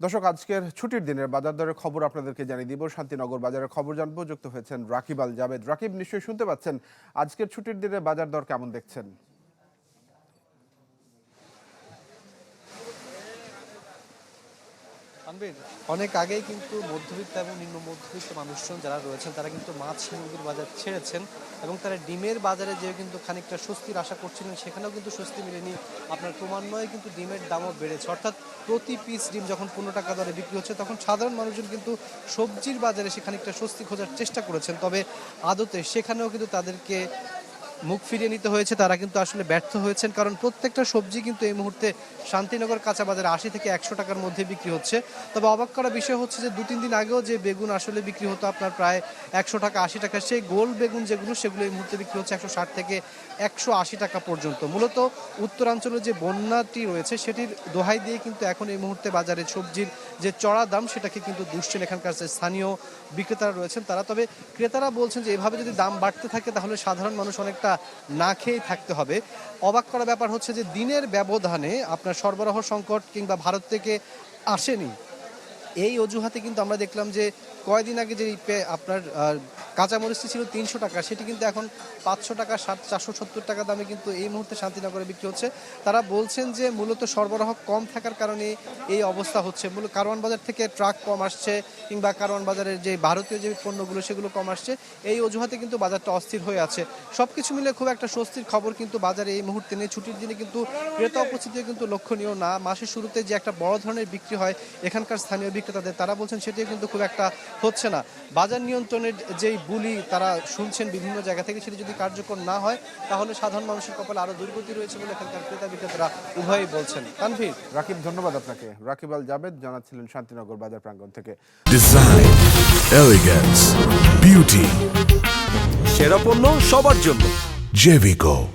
দর্শক, আজকের ছুটির দিনের বাজার দরের খবর আপনাদেরকে জানিয়ে দিব। শান্তিনগর বাজারের খবর জানবো, যুক্ত হয়েছেন রাকিব আল জাবেদ। রাকিব, নিশ্চয়ই শুনতে পাচ্ছেন, আজকের ছুটির দিনে বাজার দর কেমন দেখছেন? অনেক আগেই কিন্তু মধ্যবিত্ত এবং নিম্ন মধ্যবিত্ত মানুষজন যারা রয়েছেন তারা কিন্তু মাছ মুরগির বাজার ছেড়েছেন এবং তারা ডিমের বাজারে যে কিন্তু খানিকটা স্বস্তির আশা করছিলেন, সেখানেও কিন্তু স্বস্তি মিলেনি। আপনার ক্রমান্বয়ে কিন্তু ডিমের দামও বেড়েছে, অর্থাৎ প্রতি পিস ডিম যখন 15 টাকা দরে বিক্রি হচ্ছে, তখন সাধারণ মানুষজন কিন্তু সবজির বাজারে সে খানিকটা স্বস্তি খোঁজার চেষ্টা করেছেন। তবে আদতে সেখানেও কিন্তু তাদেরকে মুখ ফিরিয়ে নিতে হয়েছে, তারা কিন্তু আসলে ব্যর্থ হয়েছেন। কারণ প্রত্যেকটা সবজি কিন্তু এই মুহূর্তে শান্তিনগর কাঁচা বাজারে 80 থেকে 100 টাকার মধ্যে বিক্রি হচ্ছে। তবে অবাক করা বিষয় হচ্ছে যে 2-3 দিন আগেও যে বেগুন আসলে বিক্রি হতো আপনার প্রায় 100 টাকা 80 টাকা, সেই গোল বেগুন যেগুলো সেগুলো এই মুহূর্তে বিক্রি হচ্ছে 160 থেকে 180 টাকা পর্যন্ত। মূলত উত্তরাঞ্চলে যে বন্যাটি রয়েছে সেটির দোহাই দিয়ে কিন্তু এখন এই মুহূর্তে বাজারে সবজির যে চড়া দাম সেটাকে কিন্তু দুষছেন এখানকার যে স্থানীয় বিক্রেতারা রয়েছেন তারা। তবে ক্রেতারা বলছেন যে এভাবে যদি দাম বাড়তে থাকে তাহলে সাধারণ মানুষ অনেকটা না খেয়েই থাকতে হবে। অবাক করা ব্যাপার হচ্ছে যে দিনের ব্যবধানে আপনার সরবরাহ সংকট কিংবা ভারত থেকে আসেনি এই অজুহাতে কিন্তু আমরা দেখলাম যে কয়েকদিন আগে যে আপনার কাঁচামরিচটি ছিল 300 টাকা, সেটি কিন্তু এখন 500 টাকা 470 টাকা দামে কিন্তু এই মুহূর্তে শান্তিনগরে বিক্রি হচ্ছে। তারা বলছেন যে মূলত সরবরাহ কম থাকার কারণে এই অবস্থা হচ্ছে। মূলত কারওয়ান বাজার থেকে ট্রাক কম আসছে কিংবা কারওয়ান বাজারের যে ভারতীয় যে পণ্যগুলো সেগুলো কম আসছে, এই অজুহাতে কিন্তু বাজারটা অস্থির হয়ে আছে। সব কিছু মিলে খুব একটা স্বস্তির খবর কিন্তু বাজারে এই মুহূর্তে নেই। ছুটির দিনে কিন্তু ক্রেতা উপস্থিতিও কিন্তু লক্ষণীয় না। মাসের শুরুতে যে একটা বড় ধরনের বিক্রি হয় এখানকার স্থানীয় বিক্রেতাদের, তারা বলছেন সেটিও কিন্তু খুব একটা হচ্ছে না। বাজার নিয়ন্ত্রণের যেই বুলি তারা শুনছেন বিভিন্ন জায়গা থেকে, সেটি যদি কার্যকর না হয় তাহলে সাধারণ মানুষের কপালে আরো দুর্গতি রয়েছে বলে এখানকার ক্রেতা বিক্রেতারা উভয়ই বলছেন। তানভীর। রাকিব, ধন্যবাদ আপনাকে। রাকিব আল জাবেদ জানাচ্ছিলেন শান্তিনগর বাজার প্রাঙ্গণ থেকে। ডিজাইন, এলিগেন্স, বিউটি, সেরা পণ্য সবার জন্য। জেভিকো।